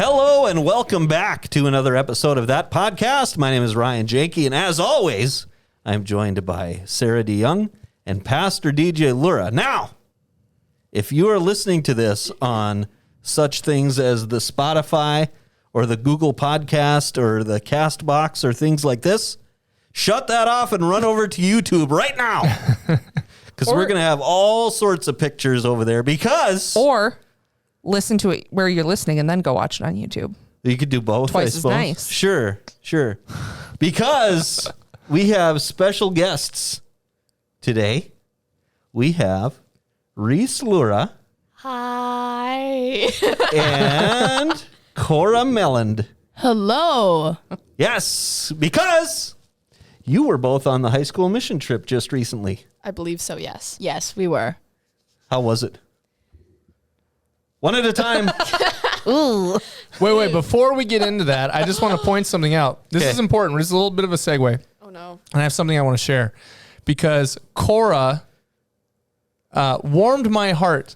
Hello and welcome back to another episode of That Podcast. My name is Ryan Janke, and as always, I'm joined by Sarah DeYoung and Pastor DJ Lura. Now, if you are listening to this on such things as the Spotify or the Google Podcast or the Castbox or things like this, shut that off and run over to YouTube right now. Because we're going to have all sorts of pictures over there because... Or listen to it where you're listening and then go watch it on YouTube. You could do both, Twice I as suppose. nice. Sure. Because we have special guests today. We have Reese Cora. Hi. And Cora Melland. Hello. Yes, because you were both on the high school mission trip just recently. I believe so, yes. Yes, we were. How was it? One at a time. Ooh. Wait. Before we get into that, I just want to point something out. This is important. This is a little bit of a segue. Oh, no. And I have something I want to share. Because Cora warmed my heart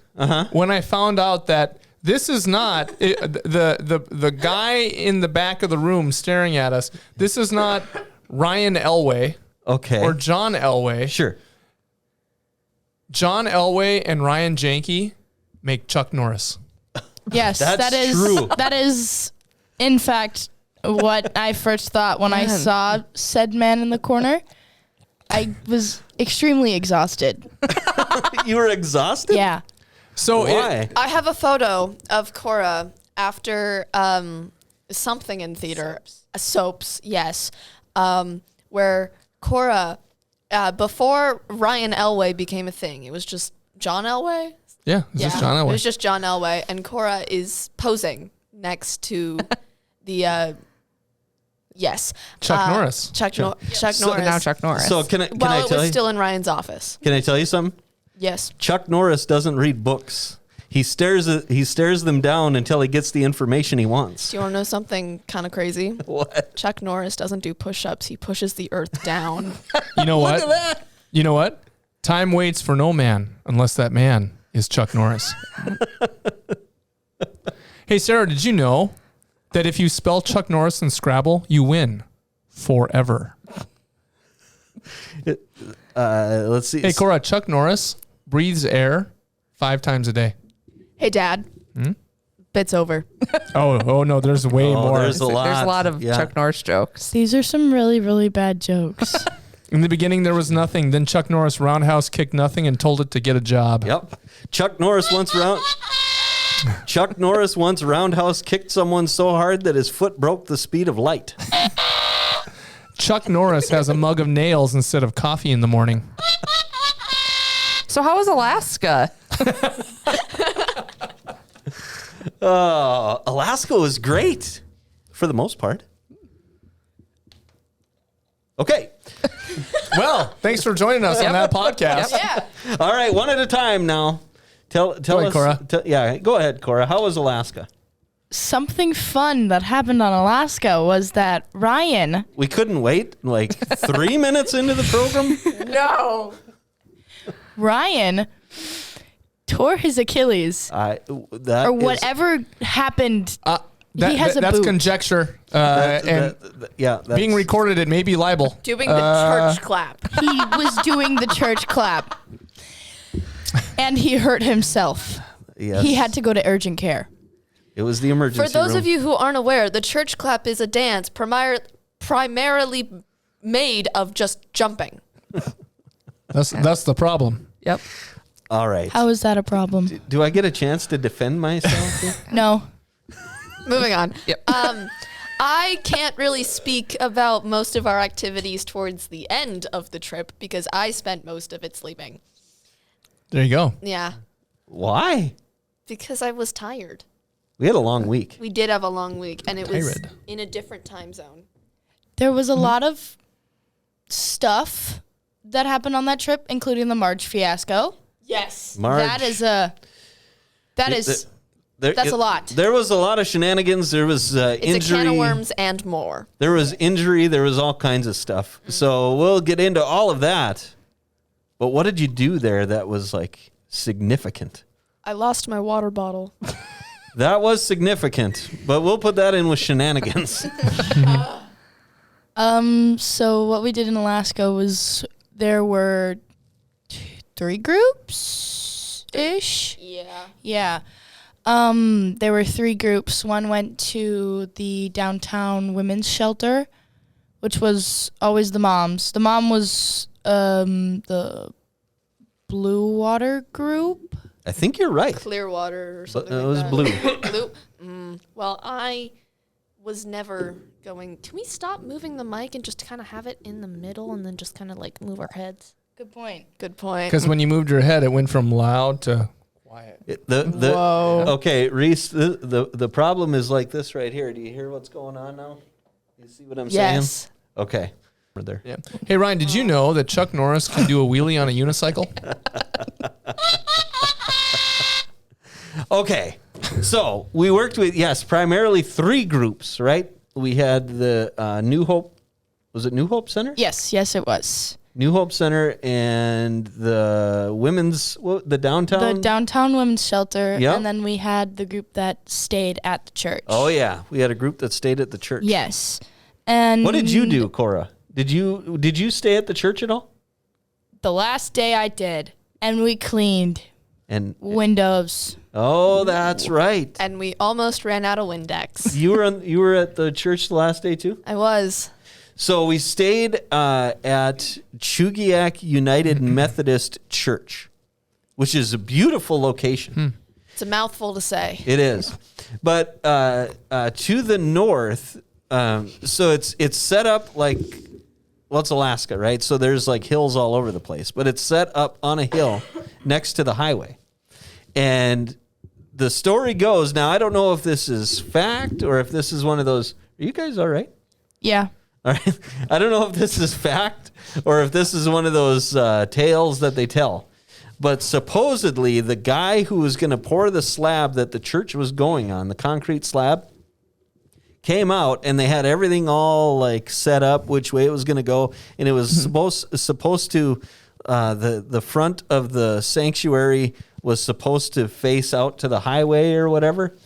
when I found out that this is not the guy in the back of the room staring at us. This is not Ryan Elway or John Elway. Sure. John Elway and Ryan Janke make Chuck Norris. Yes, That's true. That is, in fact, what I first thought when I saw said man in the corner. I was extremely exhausted. You were exhausted? Yeah. So why? I have a photo of Cora after something in theater. Soaps, yes. Where Cora, before Ryan Elway became a thing, it was just John Elway. Yeah, it's just John Elway. It was just John Elway, and Cora is posing next to the Chuck Norris. Chuck Norris. So now Chuck Norris. So can I Well, tell it was you? still in Ryan's office. Can I tell you something? Yes. Chuck Norris doesn't read books. He stares them down until he gets the information he wants. Do you want to know something kind of crazy? What? Chuck Norris doesn't do push-ups. He pushes the earth down. You know what? Look at that. You know what? Time waits for no man unless that man is Chuck Norris. Hey, Sarah, did you know that if you spell Chuck Norris in Scrabble, you win forever? Let's see. Hey, Cora, Chuck Norris breathes air 5 times a day. Hey, Dad. Bit's over. Oh no, there's way more. There's a lot of Chuck Norris jokes. These are some really, really bad jokes. In the beginning, there was nothing. Then Chuck Norris roundhouse kicked nothing and told it to get a job. Yep. Chuck Norris once roundhouse kicked someone so hard that his foot broke the speed of light. Chuck Norris has a mug of nails instead of coffee in the morning. So how was Alaska? Alaska was great for the most part. Okay. Well, thanks for joining us on that podcast. Yeah. All right, one at a time now. Tell ahead, us, Cora. Go ahead, Cora. How was Alaska? Something fun that happened on Alaska was that Ryan... We couldn't wait like 3 minutes into the program. No. Ryan tore his Achilles. Or whatever happened. He has a that's boot. conjecture. That's Being recorded, it may be libel. Doing the church clap. He was doing the church clap. And he hurt himself. Yes. He had to go to urgent care. It was the emergency For those room. of you who aren't aware, the church clap is a dance primarily made of just jumping. That's the problem. Yep. All right. How is that a problem? Do I get a chance to defend myself here? No. Moving on. Yep. I can't really speak about most of our activities towards the end of the trip because I spent most of it sleeping. There you go. Yeah. Why? Because I was tired. We had a long week. We did have a long week, and it was Tired. in a different time zone. There was a lot of stuff that happened on that trip, including the March fiasco. Yes. Marge. That's a lot. There was a lot of shenanigans. There was It's injury. a can of worms and more. There was injury. There was all kinds of stuff. So we'll get into all of that. But what did you do there that was like significant? I lost my water bottle. That was significant, but we'll put that in with shenanigans. So what we did in Alaska was there were 3 groups-ish. Yeah. Yeah. There were 3 groups. One went to the downtown women's shelter, which was always the moms. The mom was the Blue Water group. I think you're right. Clearwater or something It like was that. blue. Blue? Well, I was never going... Can we stop moving the mic and just kind of have it in the middle and then just kind of like move our heads? Good point. Good point. Because when you moved your head, it went from loud to quiet. Whoa. Okay, Reese, the problem is like this right here. Do you hear what's going on now? You see what I'm saying? Yes. Okay. We're there. Yeah. Hey, Ryan, did you know that Chuck Norris can do a wheelie on a unicycle? Okay. So we worked with, primarily 3 groups, right? We had the New Hope. Was it New Hope Center? Yes, it was. New Hope Center and the the downtown? The downtown women's shelter. Yep. And then we had the group that stayed at the church. Oh, yeah. We had a group that stayed at the church. Yes. And What did you do, Cora? Did you stay at the church at all? the last day I did, and we cleaned And windows. oh, that's right. And we almost ran out of Windex. You were at the church the last day too? I was. So we stayed at Chugiak United Methodist Church, which is a beautiful location. It's a mouthful to say. It is. But to the north, so it's set up like, well, it's Alaska, right? So there's like hills all over the place, but it's set up on a hill next to the highway. And the story goes, now I don't know if this is fact or if this is one of those, are you guys all right? Yeah. All right. I don't know if this is fact or if this is one of those tales that they tell. But supposedly the guy who was going to pour the slab that the church was going on, the concrete slab, came out and they had everything all like set up which way it was going to go. And it was supposed to, the front of the sanctuary was supposed to face out to the highway or whatever.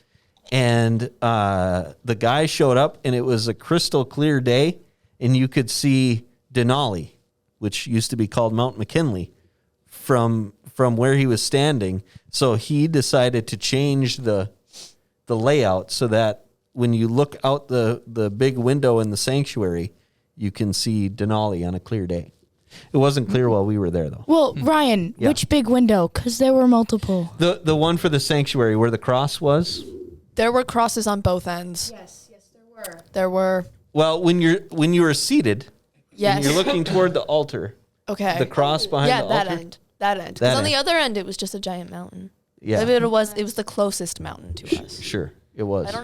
And the guy showed up and it was a crystal clear day. And you could see Denali, which used to be called Mount McKinley, from where he was standing. So he decided to change the layout so that when you look out the big window in the sanctuary, you can see Denali on a clear day. It wasn't clear while we were there, though. Well, Ryan, Yeah. which big window? Because there were multiple. The one for the sanctuary where the cross was? There were crosses on both ends. Yes, there were. There were. Well, when you were seated, Yes. and you're looking toward the altar, Okay. the cross behind the that altar. end. That end. That Because on the end. other end, it was just a giant mountain. Yeah, Maybe it was the closest mountain to us. sure, it was. I don't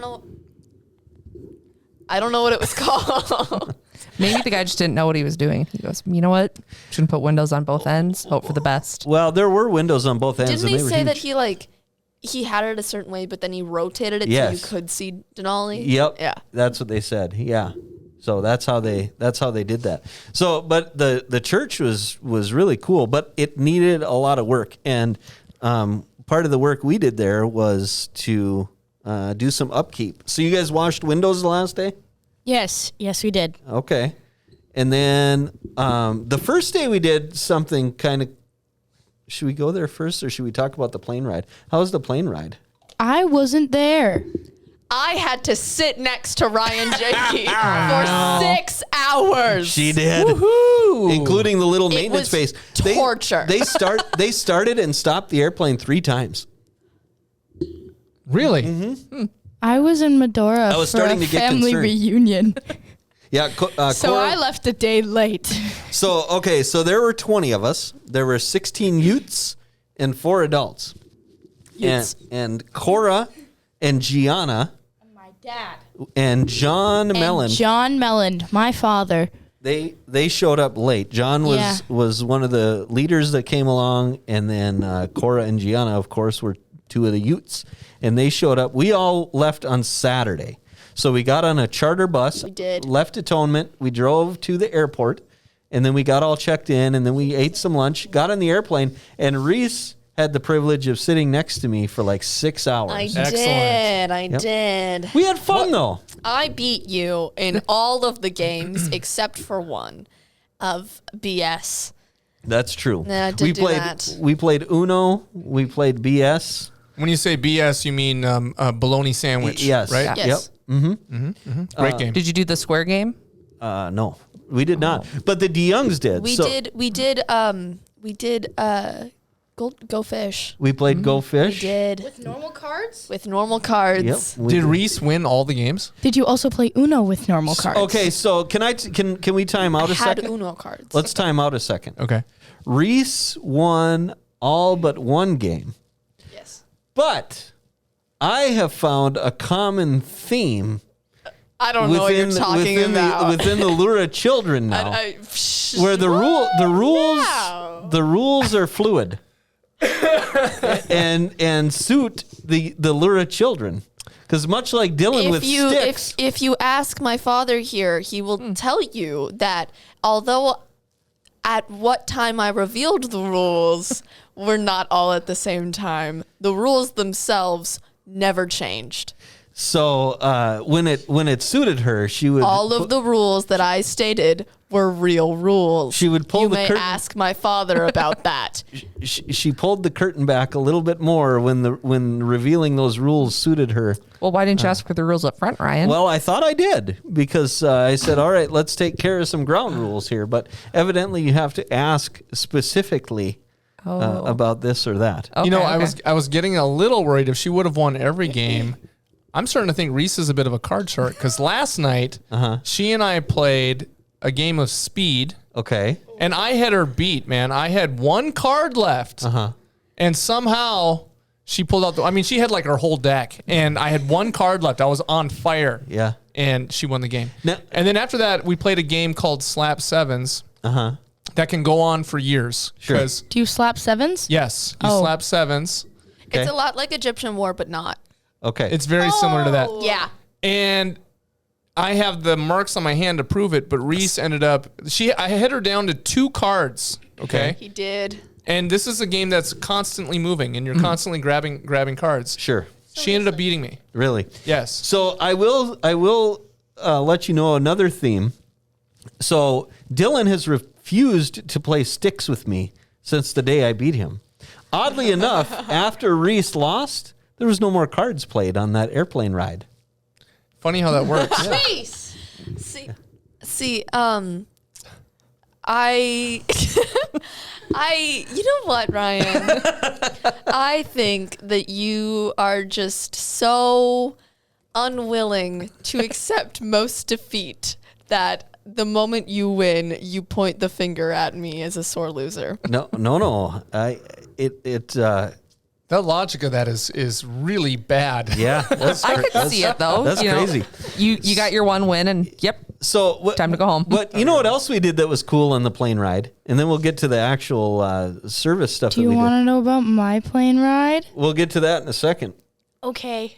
know what it was called. Maybe the guy just didn't know what he was doing. He goes, you know what? Shouldn't put windows on both ends. Hope for the best. Well, there were windows on both ends. Didn't and he they were say that huge. he had it a certain way, but then he rotated it so Yes. you could see Denali? Yep. Yeah. That's what they said. Yeah. So that's how they did that. So, but the church was really cool, but it needed a lot of work. And part of the work we did there was to do some upkeep. So you guys washed windows the last day? Yes, we did. Okay. And then the first day we did something kind of, should we go there first or should we talk about the plane ride? How was the plane ride? I wasn't there. I had to sit next to Ryan Jakey for 6 hours. She did. Woohoo! Including the little It maintenance was phase. torture. They started and stopped the airplane 3 times. Really? Mm-hmm. I was in Medora I was for starting a to get family concerned. reunion. Yeah. So Cora- I left a day late. So there were 20 of us. There were 16 youths and 4 adults. Youths. And Cora and Gianna My dad. and John Mellon. And John Mellon, my father. They showed up late. John was one of the leaders that came along, and then Cora and Gianna, of course, were 2 of the youths, and they showed up. We all left on Saturday, so we got on a charter bus. We did. Left Atonement. We drove to the airport, and then we got all checked in, and then we ate some lunch, got on the airplane, and Reese had the privilege of sitting next to me for like 6 hours. I did. We had fun though. I beat you in all of the games except for one of BS. That's true. Yeah, I did do that. We played Uno. We played BS. When you say BS, you mean a bologna sandwich, Yes. right? Yes. Yep. Great game. Did you do the square game? No, we did not. But the DeYoungs did. We did Go Fish. We played Go Fish. We did. With normal cards? With normal cards. Yep. Did Reese win all the games? Did you also play Uno with normal cards? Okay, so can we time out a Had second? Uno cards. Let's time out a second. Okay. Reese won all but one game. Yes. But I have found a common theme I don't know what you're talking about. within the Lura children now, where the rules are fluid and suit the Lura children. Because much like Dylan with sticks, if you ask my father here, he will tell you that although at what time I revealed the rules were not all at the same time, the rules themselves never changed. so when it suited her, she would All of the rules that I stated were real rules. She would pull you the may curtain. ask my father about that. She pulled the curtain back a little bit more when revealing those rules suited her. Well, why didn't you ask for the rules up front, Ryan? Well, I thought I did because I said, all right, let's take care of some ground rules here. But evidently you have to ask specifically about this or that. Okay, You know, okay. I was getting a little worried if she would have won every game. I'm starting to think Reese is a bit of a card shark because last night she and I played a game of speed. Okay. And I had her beat, man. I had one card left. And somehow she pulled out she had like her whole deck. And I had one card left. I was on fire. Yeah. And she won the game. Now- And then after that, we played a game called Slap Sevens. That can go on for years. Sure. 'Cause- Do you slap sevens? Yes. You slap sevens. Okay. It's a lot like Egyptian War, but not. Okay. It's very similar to that. Yeah. And I have the marks on my hand to prove it, but Reese ended up I had her down to 2 cards. Okay. He did. And this is a game that's constantly moving and you're constantly grabbing cards. Sure. She ended up beating me. Really. Yes. So I will let you know another theme. So Dylan has refused to play sticks with me since the day I beat him. Oddly enough, after Reese lost, there was no more cards played on that airplane ride. Funny how that works. Reese. See, I you know what, Ryan? I think that you are just so unwilling to accept most defeat that the moment you win, you point the finger at me as a sore loser. No. That logic of that is really bad. Yeah, I could see it though. That's crazy. You got your one win, and So time to go home. But you know what else we did that was cool on the plane ride, and then we'll get to the actual service stuff. Do you want to know about my plane ride? We'll get to that in a second. Okay.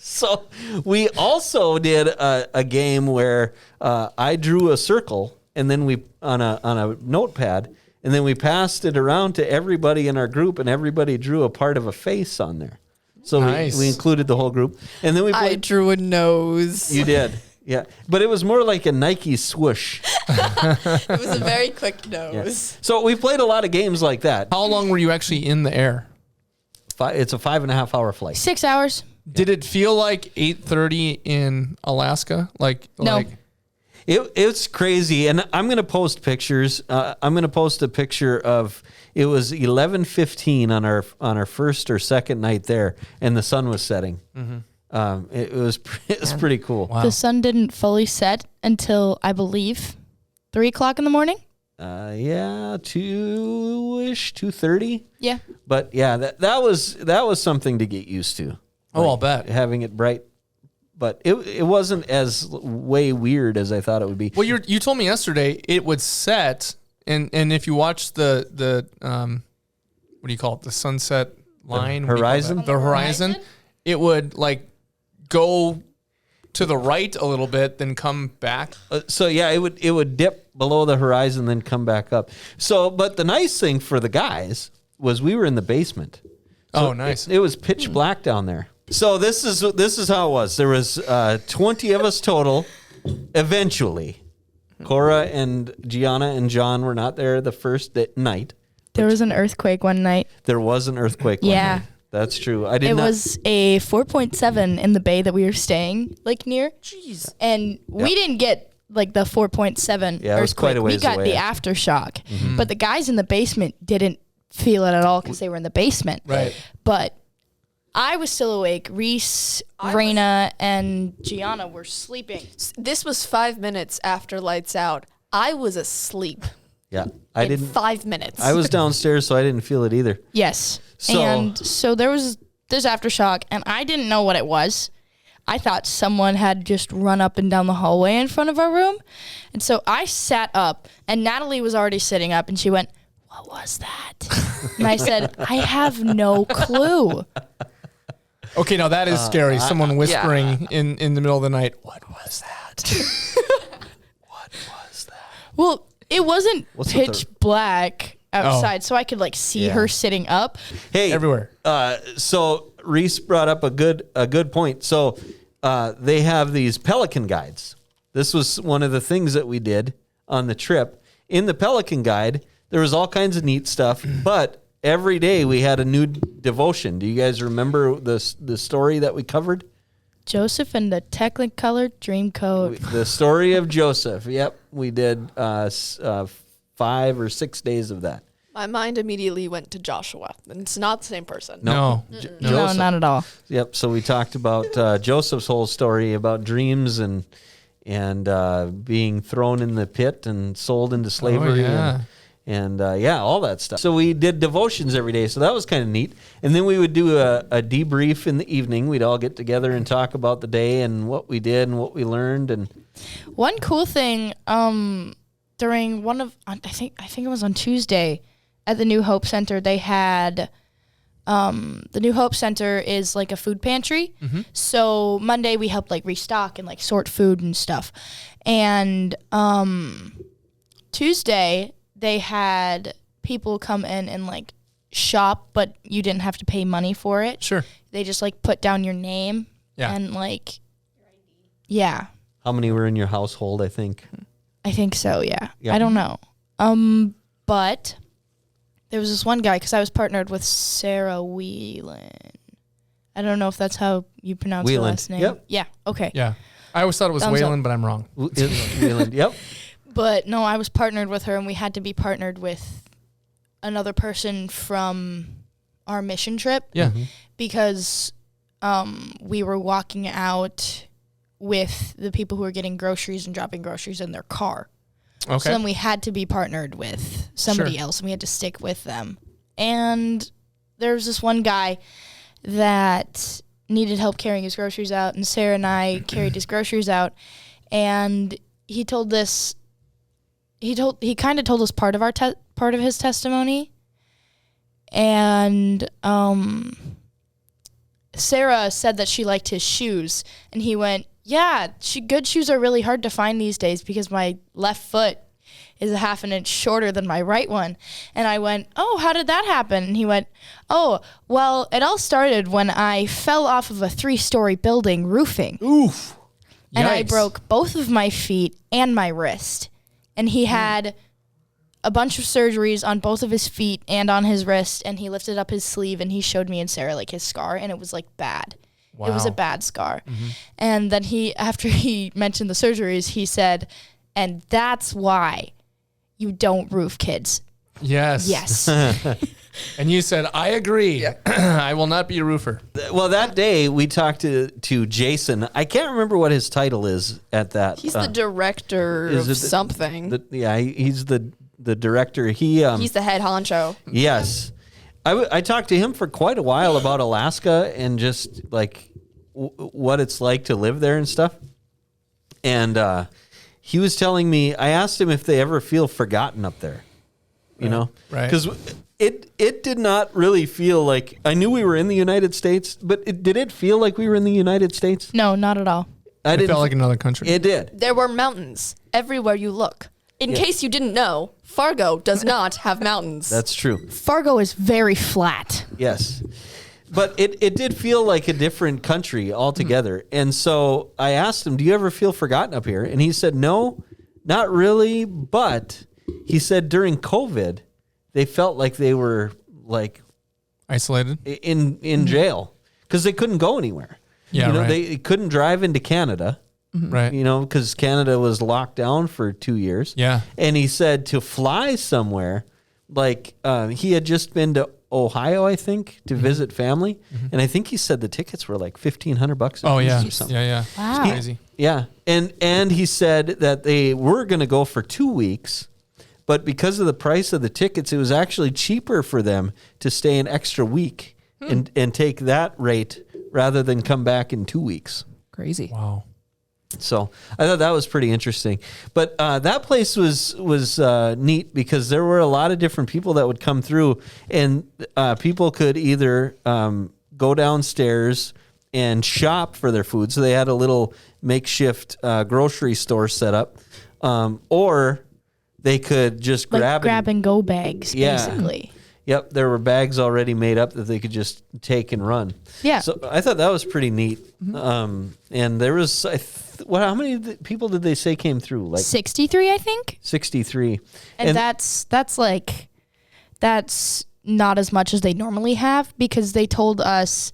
So we also did a game where I drew a circle, and then we on a notepad. And then we passed it around to everybody in our group, and everybody drew a part of a face on there. So Nice. we included the whole group. And then we I played. drew a nose. You did. Yeah. But it was more like a Nike swoosh. It was a very quick nose. So we played a lot of games like that. How long were you actually in the air? It's a 5.5 hour flight. 6 hours. Did it feel like 8:30 in Alaska? No. It's crazy, and I'm going to post pictures. I'm going to post a picture of it was 11:15 on our first or second night there, and the sun was setting. It was pretty cool. Wow. The sun didn't fully set until, I believe, 3 o'clock in the morning. Yeah, 2-ish, 2:30. Yeah. But yeah, that was something to get used to. Oh, I'll bet. Having it bright. But it wasn't as way weird as I thought it would be. Well, you told me yesterday it would set, and if you watch the what do you call it, the sunset line, horizon? the horizon, it would like go to the right a little bit, then come back. So yeah, it would dip below the horizon, then come back up. So, but the nice thing for the guys we were in the basement. So nice. It was pitch black down there. So this is how it was. There was 20 of us total. Eventually, Cora and Gianna and John were not there the first night. There was an earthquake one night. There was an earthquake one night. That's true. It was a 4.7 in the bay that we were staying near. Jeez. And we didn't get the 4.7 Yeah, it was quite a ways We got away. the aftershock. But the guys in the basement didn't feel it at all because they were in the basement. Right. But I was still awake. Reese, Raina, and Gianna were sleeping. This was 5 minutes after lights out. I was asleep. Yeah, In 5 minutes. I was downstairs, so I didn't feel it either. Yes. So So there was this aftershock, and I didn't know what it was. I thought someone had just run up and down the hallway in front of our room. And so I sat up, and Natalie was already sitting up, and she went, "What was that?" And I said, "I have no clue." Okay, now that is scary. Someone whispering in the middle of the night. What was that? What was that? Well, it wasn't What's pitch black outside, so I could see her sitting up. Hey, Everywhere. So Reese brought up a good point. So they have these Pelican guides. This was one of the things that we did on the trip. In the Pelican guide, there was all kinds of neat stuff, but every day we had a new devotion. Do you guys remember the story that we covered? Joseph and the Technicolor Dreamcoat. The story of Joseph. Yep, we did 5 or 6 days of that. My mind immediately went to Joshua. And it's not the same person. No. No, not at all. Yep. So we talked about Joseph's whole story about dreams and being thrown in the pit and sold into slavery and all that stuff. So we did devotions every day. So that was kind of neat. And then we would do a debrief in the evening. We'd all get together and talk about the day and what we did and what we learned. And one cool thing during I think it was on Tuesday at the New Hope Center, they had the New Hope Center is a food pantry. Mm-hmm. So Monday we helped restock and sort food and stuff. And Tuesday they had people come in and shop, but you didn't have to pay money for it. Sure. They just put down your name and yeah. how many were in your household, I think? I think so, yeah. Yeah. I don't know. But there was this one guy, because I was partnered with Sarah Whelan. I don't know if that's how you pronounce her Whelan. last name. Yep. Yeah, okay. Yeah. I always thought it was Thumbs Waylon, up. but I'm wrong. Yep. But no, I was partnered with her, and we had to be partnered with another person from our mission trip. Yeah. Mm-hmm. Because we were walking out with the people who were getting groceries and dropping groceries in their car. Okay. So then we had to be partnered with somebody Sure. else, and we had to stick with them. And there was this one guy that needed help carrying his groceries out, and Sarah and I carried his groceries out. And he kind of told us part of his testimony. And Sarah said that she liked his shoes, and he went, "Yeah, good shoes are really hard to find these days because my left foot is a half an inch shorter than my right one." And I went, "Oh, how did that happen?" And he went, "Oh, well, it all started when I fell off of a 3-story building roofing." Oof. And I Yikes. broke both of my feet and my wrist. And he had a bunch of surgeries on both of his feet and on his wrist, and he lifted up his sleeve and he showed me and Sarah his scar, and it was bad. Wow. It was a bad scar. And then after he mentioned the surgeries, he said, "And that's why you don't roof kids." Yes. Yes. And you said, I agree. I will not be a roofer. Well, that day we talked to Jason. I can't remember what his title is at that. He's the director is of it something. He's the director. He's the head honcho. Yes. I talked to him for quite a while about Alaska and just what it's like to live there and stuff. And he was telling me, I asked him if they ever feel forgotten up there, you know? Right. Because it did not really feel like, I knew we were in the United States, but did it feel like we were in the United States? No, not at all. It felt like another country. It did. There were mountains everywhere you look. in case you didn't know, Fargo does not have mountains. That's true. Fargo is very flat. Yes. But it did feel like a different country altogether. And so I asked him, do you ever feel forgotten up here? And he said, no, not really. But he said during COVID, they felt like they were like isolated in jail because they couldn't go anywhere. Yeah, you know, right. they couldn't drive into Canada. Right. You know, because Canada was locked down for 2 years. Yeah. And he said to fly somewhere, like he had just been to Ohio, I think, to visit family. And I think he said the tickets were like $1,500. Oh, yeah. Or something. Yeah. Wow. It's crazy. Yeah. And he said that they were going to go for 2 weeks, but because of the price of the tickets, it was actually cheaper for them to stay an extra week and take that rate rather than come back in 2 weeks. Crazy. Wow. So I thought that was pretty interesting. But that place was neat because there were a lot of different people that would come through, and people could either go downstairs and shop for their food. So they had a little makeshift grocery store set up, or they could just Like grab and go bags, Yeah. basically. Yep, there were bags already made up that they could just take and run. Yeah. So I thought that was pretty neat. And there was, how many people did they say came through? Like 63, I think. 63. And that's not as much as they normally have, because they told us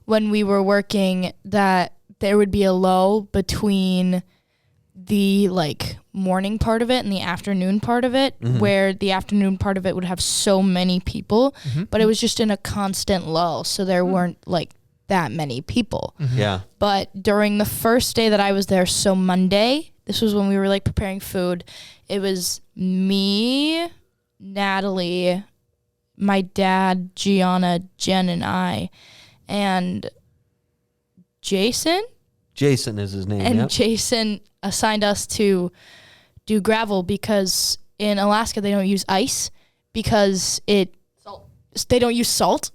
when we were working that there would be a low between the like morning part of it and the afternoon part of it, where the afternoon part of it would have so many people, but it was just in a constant lull, so there weren't like that many people. Yeah. But during the first day that I was there, so Monday, this was when we were like preparing food, it was me, Natalie, my dad, Gianna, Jen, and I, and Jason. Jason is his name. And Yep. Jason assigned us to do gravel because in Alaska they don't use ice because they don't use salt.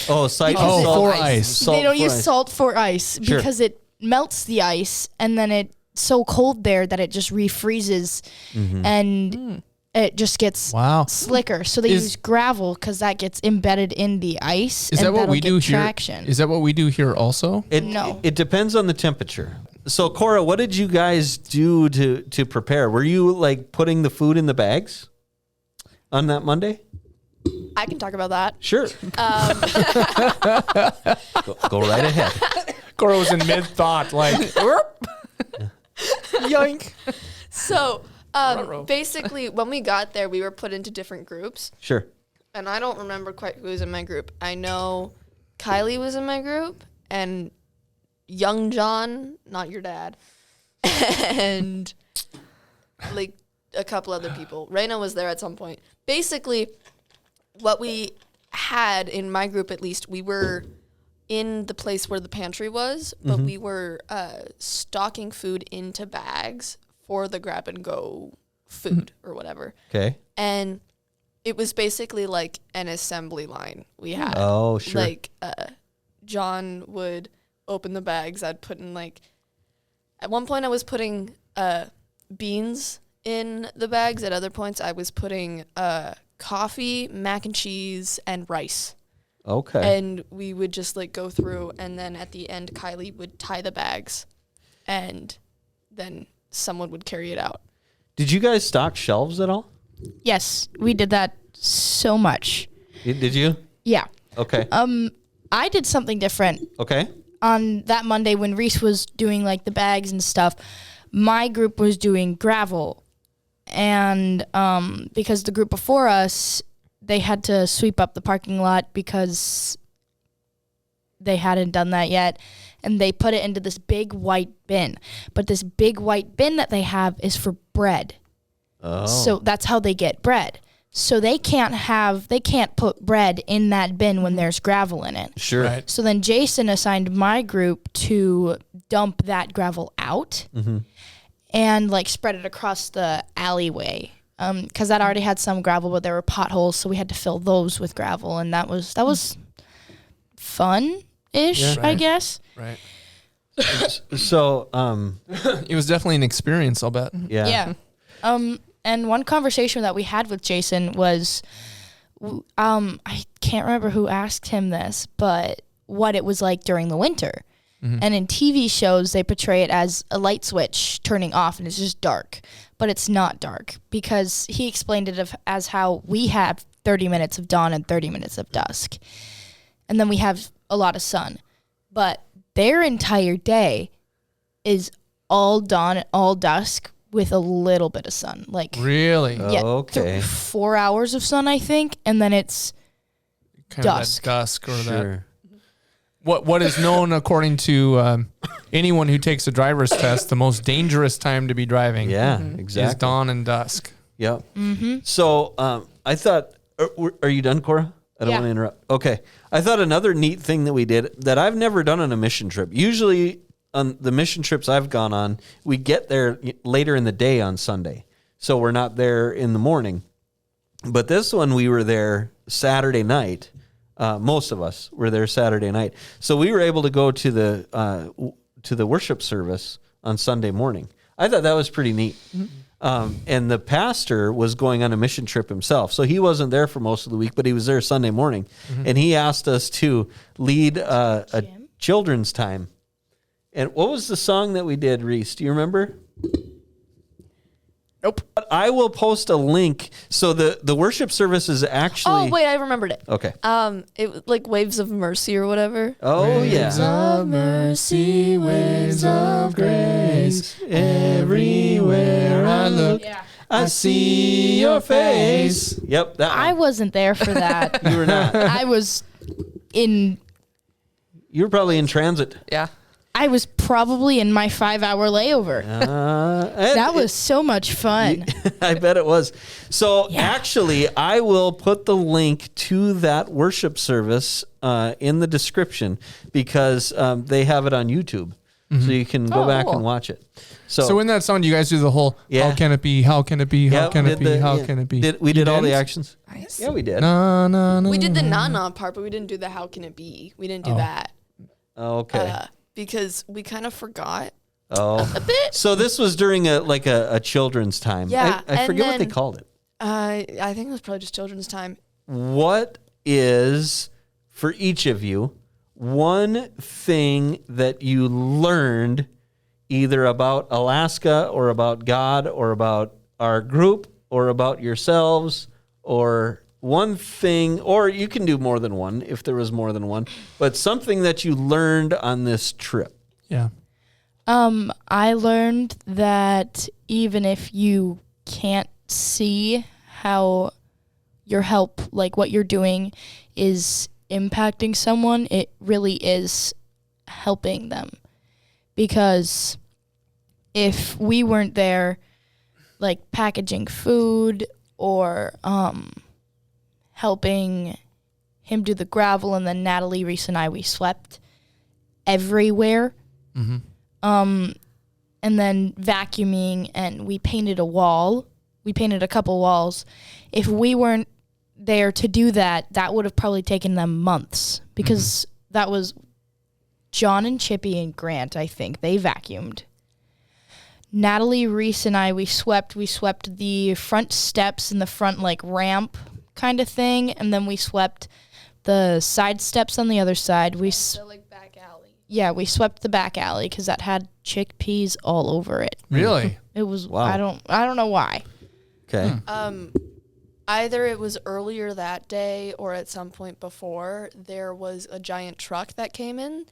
Oh, salt for ice. They don't for use ice. salt for ice Sure. because it melts the ice, and then it's so cold there that it just refreezes and it just gets Wow. slicker. So they Is- use gravel because that gets embedded in the ice. Is and that what that'll we get do here? traction. Is that what we do here also? No. It depends on the temperature. So, Cora, what did you guys do to prepare? Were you like putting the food in the bags on that Monday? I can talk about that. Sure. Go right ahead. Cora was in mid-thought, like, yoink. So basically, when we got there, we were put into different groups. Sure. And I don't remember quite who was in my group. I know Kylie was in my group, and young John, not your dad, and like a couple other people. Raina was there at some point. Basically, what we had in my group, at least, we were in the place where the pantry was, but we were stocking food into bags for the grab and go food or whatever. Okay. And it was basically like an assembly line we had. Oh, sure. Like John would open the bags. I'd put in like, at one point I was putting beans in the bags. At other points I was putting coffee, mac and cheese, and rice. Okay. And we would just like go through, and then at the end Kylie would tie the bags, and then someone would carry it out. Did you guys stock shelves at all? Yes, we did that so much. Did you? Yeah. Okay. I did something different Okay. on that Monday when Reese was doing like the bags and stuff. My group was doing gravel, and because the group before us, they had to sweep up the parking lot because they hadn't done that yet, and they put it into this big white bin. But this big white bin that they have is for bread. Oh. So that's how they get bread. So they can't put bread in that bin when there's gravel in it. Sure. Right. So then Jason assigned my group to dump that gravel out and like spread it across the alleyway. Because that already had some gravel, but there were potholes, so we had to fill those with gravel, and that was fun-ish, Yeah. I guess. Right. So, It was definitely an experience, I'll bet. yeah. Yeah. And one conversation that we had with Jason was, I can't remember who asked him this, but what it was like during the winter. Mm-hmm. And in TV shows, they portray it as a light switch turning off and it's just dark. But it's not dark, because he explained it as how we have 30 minutes of dawn and 30 minutes of dusk. And then we have a lot of sun. But their entire day is all dawn, all dusk, with a little bit of sun. Like, really? Yeah. Okay. 4 hours of sun, I think, and then it's kind dusk. Of that dusk or Sure. What is known according to anyone who takes a driver's test, the most dangerous time to be driving. Yeah, Is exactly. dawn and dusk. Yep. Mm-hmm. So I thought, are you done, Cora? I don't want to interrupt. Okay. I thought another neat thing that we did that I've never done on a mission trip. Usually on the mission trips I've gone on, we get there later in the day on Sunday. So we're not there in the morning. But this one, we were there Saturday night. Most of us were there Saturday night. So we were able to go to the worship service on Sunday morning. I thought that was pretty neat. And the pastor was going on a mission trip himself. So he wasn't there for most of the week, but he was there Sunday morning. Mm-hmm. And he asked us to lead a children's time. And what was the song that we did, Reese? Do you remember? Nope. I will post a link. So the worship service is actually... Oh, wait, I remembered it. Okay. It was like Waves of Mercy or whatever. Oh, Waves of mercy, waves of grace, everywhere I look, I see your face. Yep, that one. I wasn't there for that. You were not. I was in... You were probably in transit. Yeah. I was probably in my 5-hour layover. That was so much fun. I bet it was. So actually, I will put the link to that worship service in the description, because they have it on YouTube. Mm-hmm. So you can go back and watch it. So in that song, you guys do the whole, how can it be, how can it be, how can it be, how can it be? We did all the didn't? actions? Nice. Yeah, we did. No. We did the na-na part, but we didn't do the how can it be. We didn't do that. Okay. Because we kind of forgot a bit. So this was during a children's time. Yeah, I forget what they called it. I think it was probably just children's time. What is, for each of you, one thing that you learned either about Alaska or about God or about our group or about yourselves, or one thing, or you can do more than one if there was more than one, but something that you learned on this trip? Yeah. I learned that even if you can't see how your help, like what you're doing, is impacting someone, it really is helping them. Because if we weren't there, like packaging food or helping him do the gravel, and then Natalie, Reese, and we swept everywhere. Mm-hmm. And then vacuuming, and we painted a wall. We painted a couple walls. If we weren't there to do that, that would have probably taken them months, because that was John and Chippy and Grant, I think. They vacuumed. Natalie, Reese, and we swept the front steps and the front like ramp kind of thing, and then we swept the side steps on the other side. The like back alley. Yeah, we swept the back alley because that had chickpeas all over it. Really? It was. Wow. I don't know why. Okay. Either it was earlier that day or at some point before, there was a giant truck that came in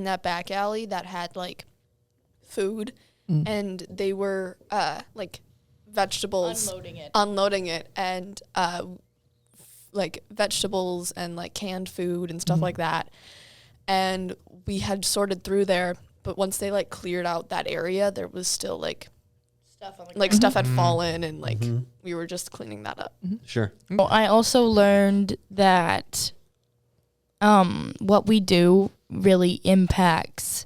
that back alley that had like food, and they were like vegetables unloading it and like vegetables and like canned food and stuff like that. And we had sorted through there, but once they like cleared out that area, there was still like stuff on the ground. Stuff had fallen, and like we were just cleaning that up. Sure. Well, I also learned that what we do really impacts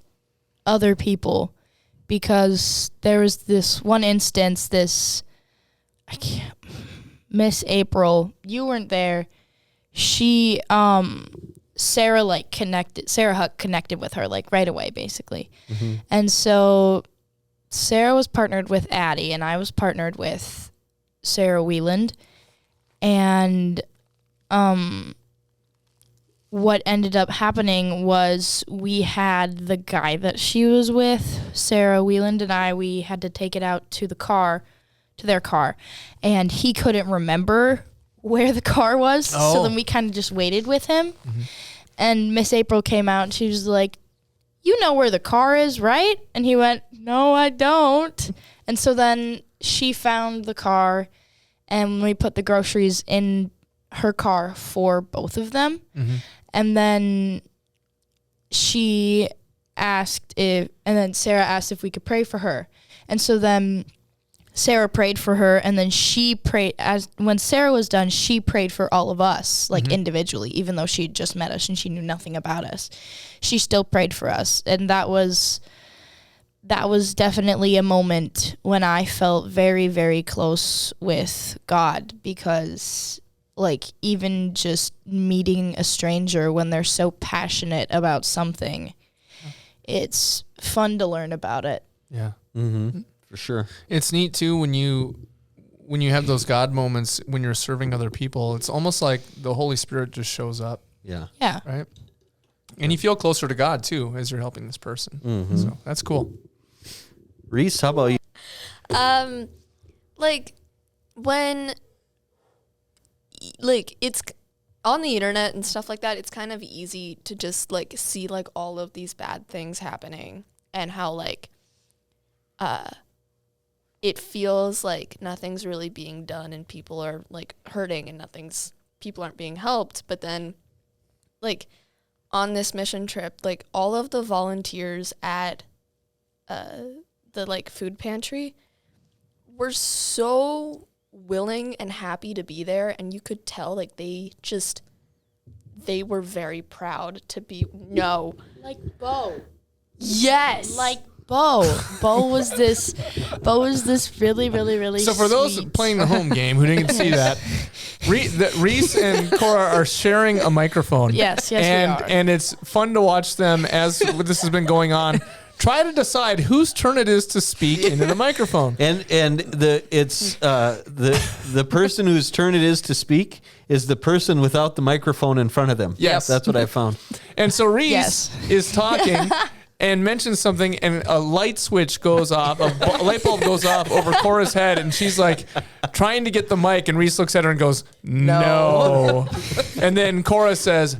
other people, because there was this one instance, Miss April, you weren't there. She, Sarah Huck connected with her like right away, basically. And so Sarah was partnered with Addie, and I was partnered with Sarah Wieland. And what ended up happening was we had the guy that she was with, Sarah Wieland and I, we had to take it out to their car. And he couldn't remember where the car was. So then we kind of just waited with him. Mm-hmm. And Miss April came out and she was like, you know where the car is, right? And he went, no, I don't. And so then she found the car and we put the groceries in her car for both of them. Mm-hmm. And then Sarah asked if we could pray for her. And so then Sarah prayed for her, and then she prayed, when Sarah was done, she prayed for all of us, like individually, even though she had just met us and she knew nothing about us. She still prayed for us. And that was definitely a moment when I felt very, very close with God, because like even just meeting a stranger when they're so passionate about something, it's fun to learn about it. Yeah. Mm-hmm. For sure. It's neat too when you have those God moments when you're serving other people. It's almost like the Holy Spirit just shows up. Yeah. Yeah. Right? And you feel closer to God too as you're helping this person. Mm-hmm. So that's cool. Reese, how about you? Like when like it's on the internet and stuff like that, it's kind of easy to just like see like all of these bad things happening and how like it feels like nothing's really being done and people are like hurting and people aren't being helped. But then like on this mission trip, like all of the volunteers at the like food pantry were so willing and happy to be there, and you could tell like they were very proud to be like Bo. Yes. Like Bo was this really, really, really So for those sweet. playing the home game who didn't see that, Reese and Cora are sharing a microphone. Yes, we are. And it's fun to watch them as this has been going on. Try to decide whose turn it is to speak into the microphone. And the person whose turn it is to speak is the person without the microphone in front of them. Yes. That's what I found. And so Reese is talking and mentions something, and a light switch goes off, a light bulb goes off over Cora's head, and she's like trying to get the mic, and Reese looks at her and goes, no. And then Cora says,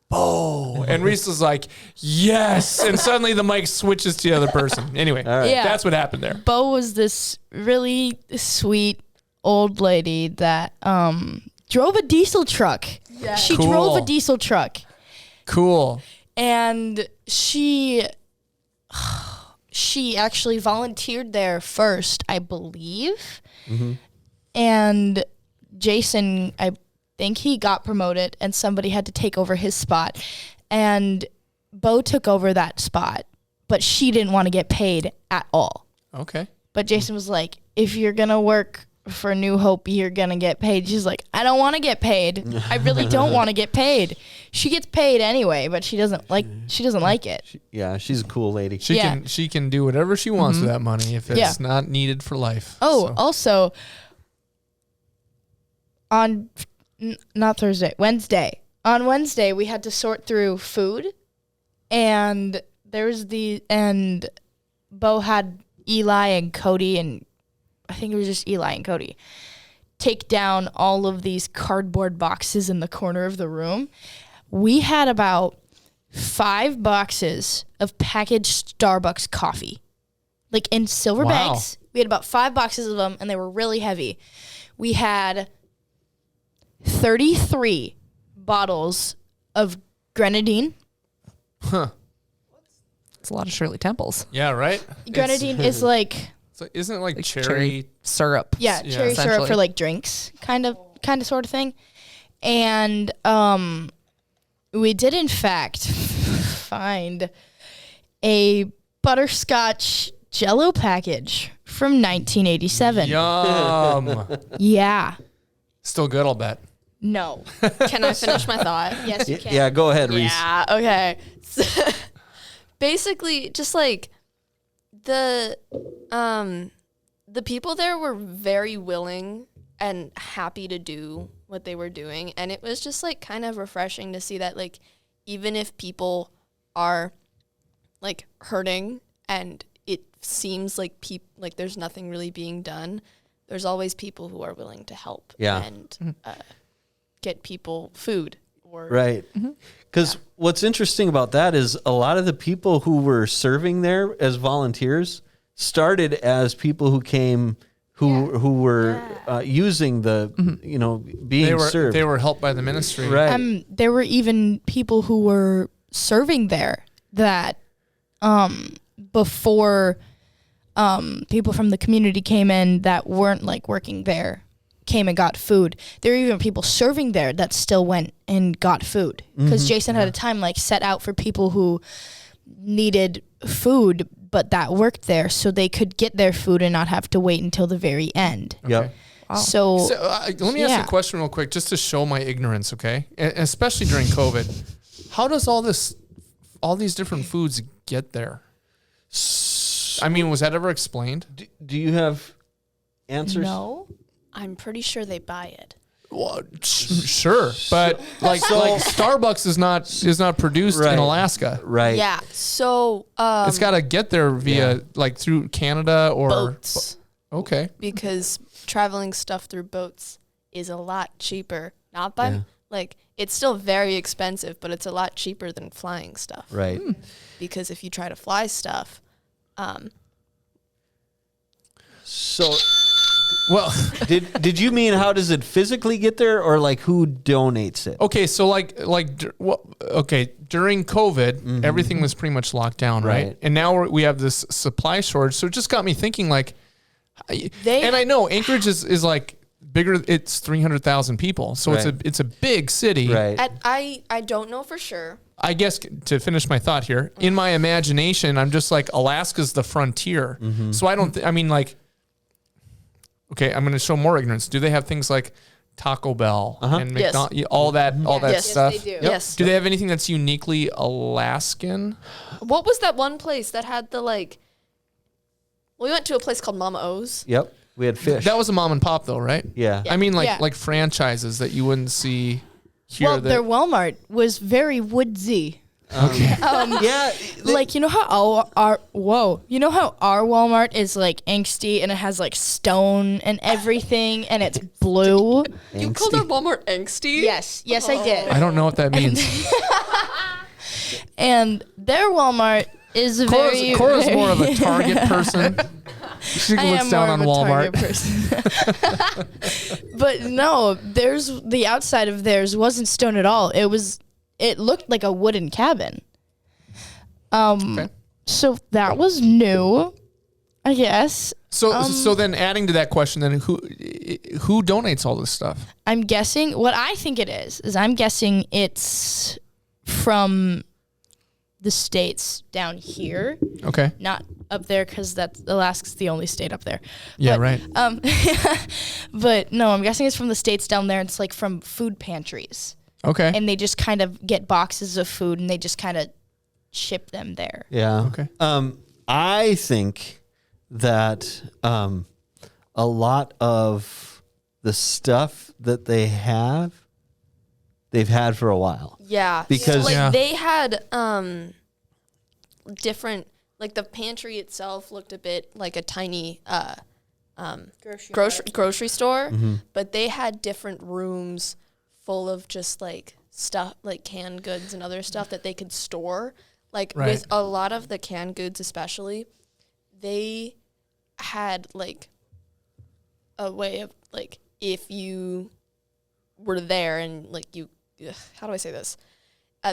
Bo. And Reese is like, yes. And suddenly the mic switches to the other person. Anyway, that's what happened there. Bo was this really sweet old lady that drove a diesel truck. Yeah. She drove a diesel truck. Cool. And she actually volunteered there first, I believe. Mm-hmm. And Jason, I think he got promoted and somebody had to take over his spot. And Bo took over that spot, but she didn't want to get paid at all. Okay. But Jason was like, if you're going to work for New Hope, you're going to get paid. She's like, I don't want to get paid. I really don't want to get paid. She gets paid anyway, but she doesn't like it. She's a cool lady. She can do whatever she wants with that money if it's not needed for life. Also on not Thursday, Wednesday. On Wednesday we had to sort through food, and Bo had Eli and Cody, and I think it was just Eli and Cody, take down all of these cardboard boxes in the corner of the room. We had about 5 boxes of packaged Starbucks coffee, like in silver bags. We had about 5 boxes of them, and they were really heavy. We had 33 bottles of grenadine. Huh. It's a lot of Shirley Temples. Yeah, right? Grenadine is like... Isn't it like cherry syrup? Yeah, cherry syrup for like drinks, kind of sort of thing. And we did in fact find a butterscotch Jell-O package from 1987. Yum. Yeah. Still good, I'll bet. No. Can I finish my thought? Yes, you can. Yeah, go ahead, Reese. Yeah, okay. So, basically, just like the people there were very willing and happy to do what they were doing. And it was just like kind of refreshing to see that like even if people are like hurting and it seems like like there's nothing really being done, there's always people who are willing to help and get people food. Right. Because what's interesting about that is a lot of the people who were serving there as volunteers started as people who came who were using the, being served. They were helped by the ministry. Right. There were even people who were serving there that before people from the community came in that weren't like working there came and got food. There were even people serving there that still went and got food because Jason had a time like set out for people who needed food but that worked there so they could get their food and not have to wait until the very end. Okay. Yep. Wow. So let me ask a question real quick just to show my ignorance, okay? Especially during COVID. How does all these different foods get there? I mean, was that ever explained? Do you have answers? no. I'm pretty sure they buy it. Well, sure, but like Starbucks is not produced in Alaska, right? Yeah, so it's got to get there via like through Canada or boats. Okay, because traveling stuff through boats is a lot cheaper. Not by like it's still very expensive, but it's a lot cheaper than flying stuff. Right. Because if you try to fly stuff, So. well, did you mean how does it physically get there, or like who donates it? okay, so during COVID, everything was pretty much locked down, right? And now we have this supply shortage, so it just got me thinking, like, and I know Anchorage is like bigger. It's 300,000 people, so it's a big city. Right. I don't know for sure. I guess to finish my thought here, in my imagination, I'm just like Alaska's the frontier, so I don't. I mean, like. Okay, I'm going to show more ignorance. Do they have things like Taco Bell and McDonald's, all that stuff? Yes, they do. Yep. Yes. Do they have anything that's uniquely Alaskan? What was that one place that had the like? We went to a place called Mama O's. Yep. We had fish. That was a mom and pop, though, right? Yeah. I mean, like franchises that you wouldn't see here. Well, their Walmart was very woodsy. Okay. Yeah. Like, you know how our Walmart is like angsty and it has like stone and everything and it's blue. You called our Walmart angsty? Yes, I did. I don't know what that means. And their Walmart is Cora's more of a Target person. She looks down on Walmart. But no, the outside of theirs wasn't stone at all. It looked like a wooden cabin. So that was new, I guess. So then adding to that question, then who donates all this stuff? I'm guessing what I think it is I'm guessing it's from the states down here. Okay. Not up there because Alaska's the only state up there. Yeah, but, right. But no, I'm guessing it's from the states down there. It's like from food pantries. Okay. And they just kind of get boxes of food and they just kind of ship them there. Yeah. Okay. I think that a lot of the stuff that they've had for a while. Yeah. Because they had different, like the pantry itself looked a bit like a tiny grocery store, but they had different rooms full of just like stuff like canned goods and other stuff that they could store. Like with a lot of the canned goods especially, they had like a way of like if you were there and like how do I say this?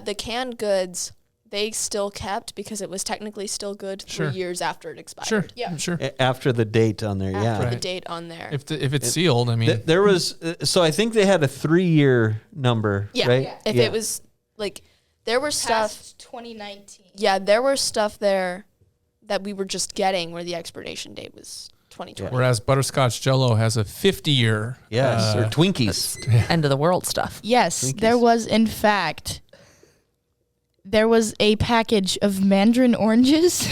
The canned goods they still kept because it was technically still good 3 years after it expired. Sure. Yeah. Sure. After the date on there. After the date on there. If it's sealed, I mean. There was, so I think they had a 3-year number, right? Yeah. If it was like, there were stuff. 2019. Yeah, there were stuff there that we were just getting where the expiration date was 2020. Whereas Butterscotch Jello has a 50-year. Yes, or Twinkies. End of the world stuff. Yes, Twinkies. there was, in fact, there was a package of mandarin oranges.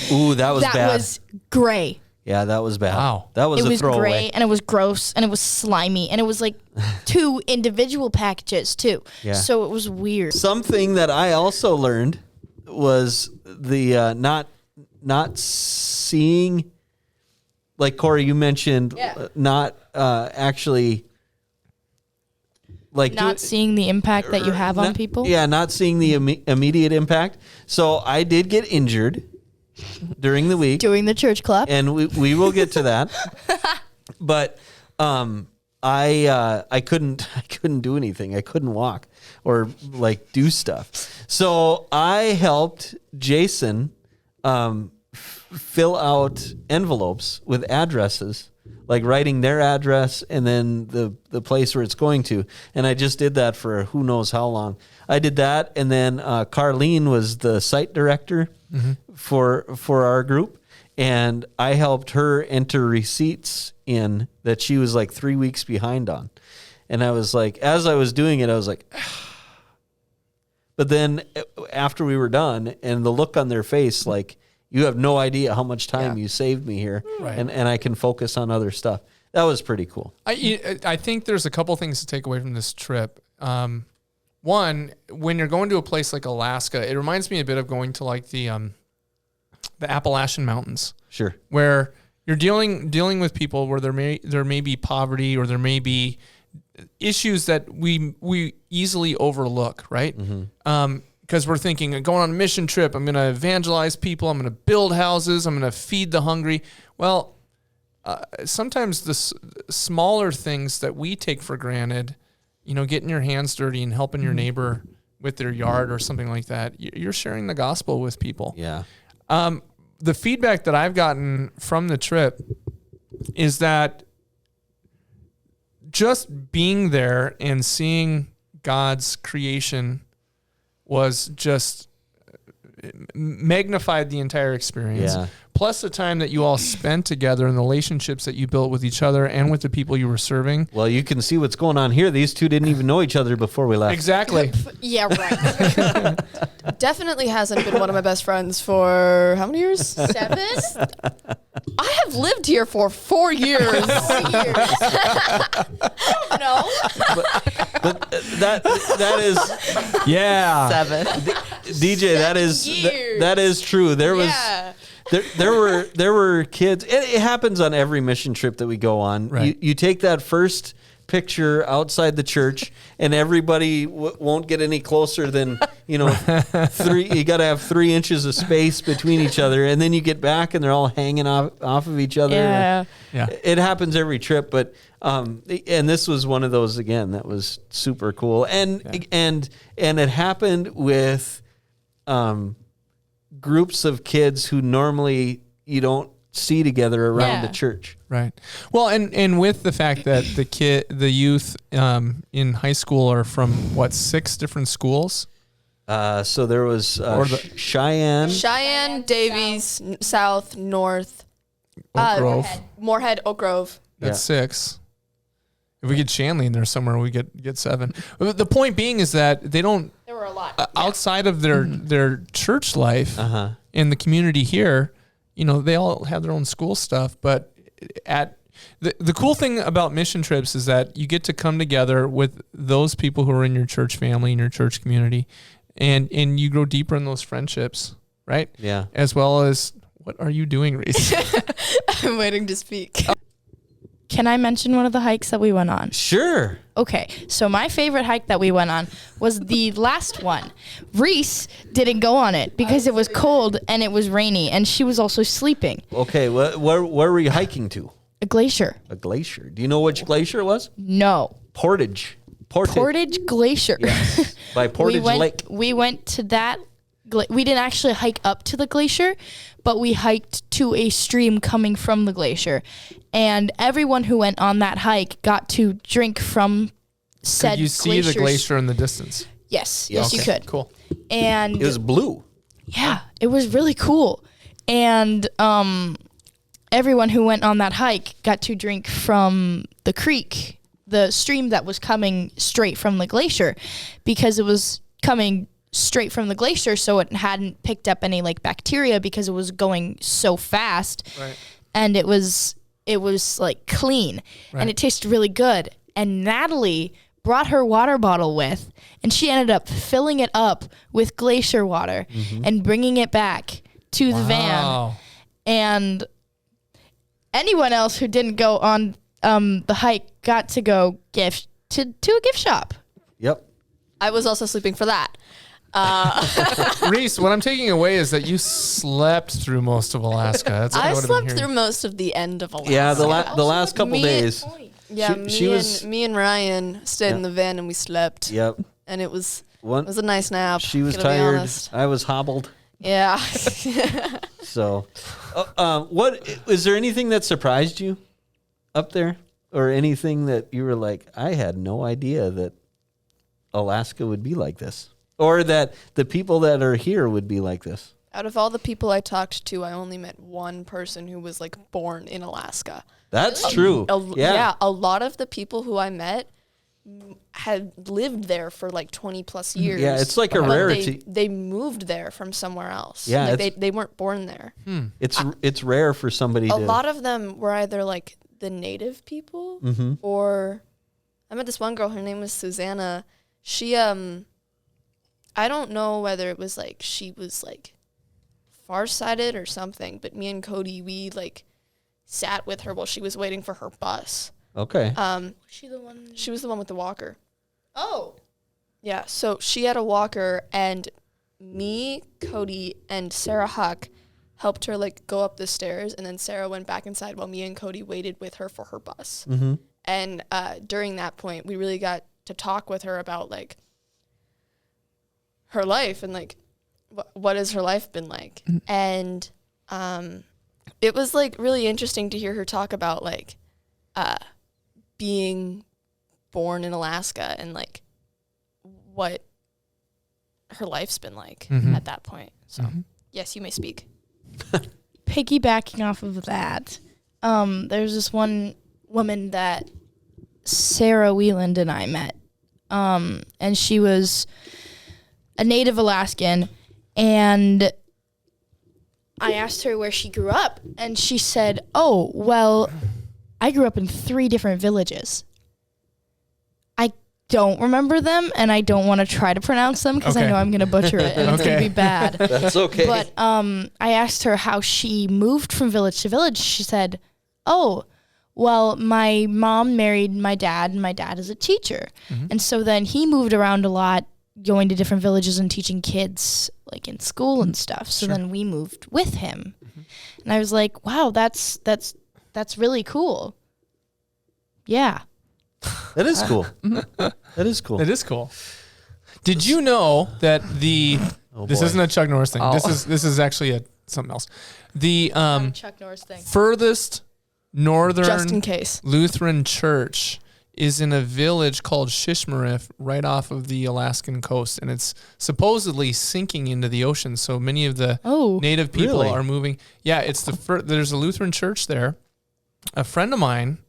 Ooh, that was that bad. was gray. Yeah, that was bad. Wow. That was It a was throwaway. gray and it was gross and it was slimy and it was like 2 individual packages too. Yeah. So it was weird. Something that I also learned was the not seeing, like Corey, you mentioned, not actually like Not seeing the impact that you have on not- people. Yeah, not seeing the immediate impact. So I did get injured during the week. Doing the church clap. And we will get to that. But I couldn't do anything. I couldn't walk or like do stuff. So I helped Jason fill out envelopes with addresses, like writing their address and then the place where it's going to. And I just did that for who knows how long. I did that, and then Carlene was the site director for our group, and I helped her enter receipts in that she was like 3 weeks behind on. And I was like, as I was doing it, I was like, but then after we were done, and the look on their face, like, you have no idea how much time you saved me here, Right. and I can focus on other stuff. That was pretty cool. I think there's a couple things to take away from this trip. One, when you're going to a place like Alaska, it reminds me a bit of going to like the Appalachian Mountains, Sure. where you're dealing with people where there may be poverty or there may be issues that we easily overlook, right? Because we're thinking, going on a mission trip, I'm going to evangelize people, I'm going to build houses, I'm going to feed the hungry. Well, sometimes the smaller things that we take for granted, getting your hands dirty and helping your neighbor with their yard or something like that, you're sharing the gospel with people. Yeah. The feedback that I've gotten from the trip is that just being there and seeing God's creation was just magnified the entire experience. Yeah. Plus the time that you all spent together and the relationships that you built with each other and with the people you were serving. Well, you can see what's going on here. These two didn't even know each other before we left. Exactly. Yeah, right. Definitely hasn't been one of my best friends for how many years? 7? I have lived here for 4 years. 4 years. No. But that is Yeah. 7. DJ. That is true. There was. Yeah. There were kids. It happens on every mission trip that we go on. Right. You take that first picture outside the church, and everybody won't get any closer than 3. You got to have 3 inches of space between each other, and then you get back, and they're all hanging off of each other. Yeah. Yeah. It happens every trip, but and this was one of those again that was super cool, and it happened with groups of kids who normally you don't see together around the church. Right. Well, and with the fact that the youth in high school are from 6 different schools. So there was Cheyenne, Davies, South, North, Oak Grove. Moorhead, Oak Grove. That's 6. If we get Shanley in there somewhere, we get 7. But the point being is that they don't. There were a lot. Outside of their church life in the community here, they all have their own school stuff. But the cool thing about mission trips is that you get to come together with those people who are in your church family, in your church community, and you grow deeper in those friendships, right? Yeah. As well as, what are you doing, Reese? I'm waiting to speak. Can I mention one of the hikes that we went on? Sure. Okay, so my favorite hike that we went on was the last one. Reese didn't go on it because it was cold and it was rainy, and she was also sleeping. Okay, where were you hiking to? A glacier. A glacier. Do you know which glacier it was? No. Portage Glacier. Yes. By Portage Lake. We went to that. We didn't actually hike up to the glacier, but we hiked to a stream coming from the glacier. And everyone who went on that hike got to drink from said Could you see the glacier in the distance? Yes, Yeah, you Okay, could. Cool. And It was blue. yeah, it was really cool. And everyone who went on that hike got to drink from the creek, the stream that was coming straight from the glacier, because it was coming straight from the glacier, so it hadn't picked up any bacteria because it was going so fast. Right. and it was like clean, and it tasted really good. And Natalie brought her water bottle with, and she ended up filling it up with glacier water and bringing it back to the van. And anyone else who didn't go on the hike got to go to a gift shop. Yep. I was also sleeping for that. Reese, what I'm taking away is that you slept through most of Alaska. That's I what slept through most of the end of Alaska. Yeah, the last couple days. Yeah, she me and Ryan stayed in the van and we slept. Yep. And it was a nice nap. She was tired. I was hobbled. Yeah. So, what is there anything that surprised you up there, or anything that you were like, I had no idea that Alaska would be like this, or that the people that are here would be like this? Out of all the people I talked to, I only met one person who was like born in Alaska. That's true. Yeah, a lot of the people who I met had lived there for like 20 plus years. Yeah, it's like a rarity. They moved there from somewhere else. Yeah, like they weren't born there. It's rare for somebody A lot of them were either like the native people or I met this one girl, her name was Susanna. She I don't know whether it was like she was like farsighted or something, but me and Cody, we like sat with her while she was waiting for her bus. Okay. She was the one with the walker. Oh. Yeah, so she had a walker, and me, Cody, and Sarah Huck helped her like go up the stairs, and then Sarah went back inside while me and Cody waited with her for her bus. And during that point, we really got to talk with her about like her life and like what has her life been like. And it was like really interesting to hear her talk about like being born in Alaska and like what her life's been like at that point. So yes, you may speak. Piggybacking off of that, there's this one woman that Sarah Wieland and I met, and she was a native Alaskan, and I asked her where she grew up, and she said, oh, well, I grew up in 3 different villages. I don't remember them, and I don't want to try to pronounce them because I know I'm going to butcher it, and it's going to be bad. That's okay. But I asked her how she moved from village to village. She said, oh, well, my mom married my dad, and my dad is a teacher. And so then he moved around a lot, going to different villages and teaching kids like in school and stuff. So then we moved with him. And I was like, wow, that's really cool. Yeah. That is cool. That is cool. It is cool. Did you know that this isn't a Chuck Norris thing. This is actually something else. The Chuck Norris thing. furthest northern Just in case. Lutheran church is in a village called Shishmaref right off of the Alaskan coast, and it's supposedly sinking into the ocean. So many of the native people are moving. Yeah, it's there's a Lutheran church there. A friend of mine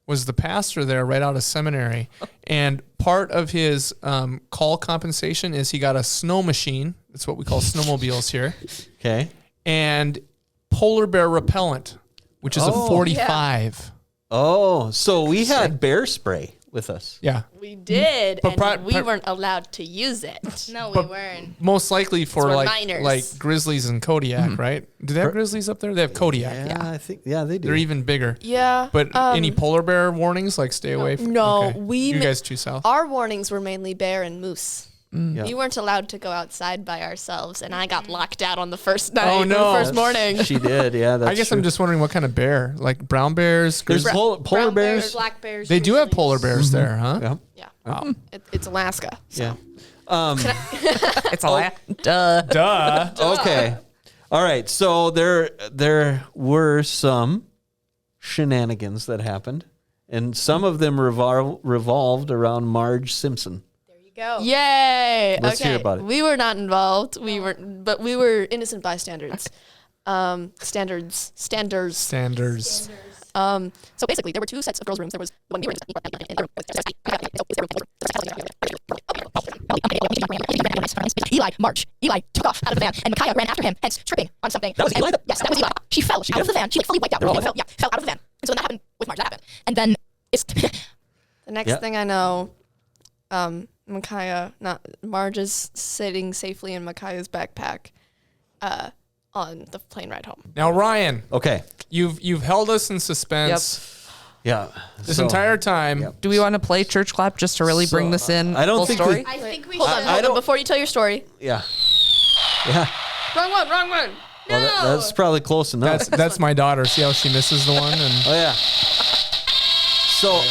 was the pastor there right out of seminary, and part of his call compensation is he got a snow machine. That's what we call snowmobiles here. Okay. And polar bear repellent, which is a 45. Oh, so we had bear spray with us. Yeah. We did, But and we weren't allowed to use it. No, we weren't. Most likely for we're like minors. grizzlies and Kodiak, right? Do they have grizzlies up there? They have Kodiak. Yeah, I think they do. They're even bigger. Yeah. But any polar bear warnings, like stay away from? No, Okay. You guys too south. Our warnings were mainly bear and moose. Yeah. We weren't allowed to go outside by ourselves, and I got locked out on the first night. Oh, no. The first morning. She did, yeah. That's I guess true. I'm just wondering what kind of bear, like brown bears. There's polar Brown bears. black bears. They do have usually. polar bears there, huh? Yeah. Yeah. Wow. It's Alaska. So. Yeah. It's a duh. Duh. Okay. All right. So there were some shenanigans that happened, and some of them revolved around Marge Simpson. Go. Yay! Let's okay. hear about it. We were not involved. We were innocent bystanders. Standards. So basically, there were 2 sets of girls' rooms. There was one we were in. Eli, march. Eli took off out of the van, and Micaiah ran after him, hence tripping on something. That was Eli? Yes, that was Eli. She fell out of the van. She fully wiped out. Fell out of the van. And so when that happened with Marge, that happened. And then it's... The next thing I know, Marge is sitting safely in Micaiah's backpack on the plane ride home. Now, Ryan. Okay. You've held us in suspense. Yeah. This entire time. Yep. Do we want to play church clap just to really bring this in? I don't full think story? I think we should. Hold on, before you tell your story. Yeah. Yeah. Wrong one. No. Well, that's probably close enough. That's my daughter. See how she misses the one? And Oh yeah. So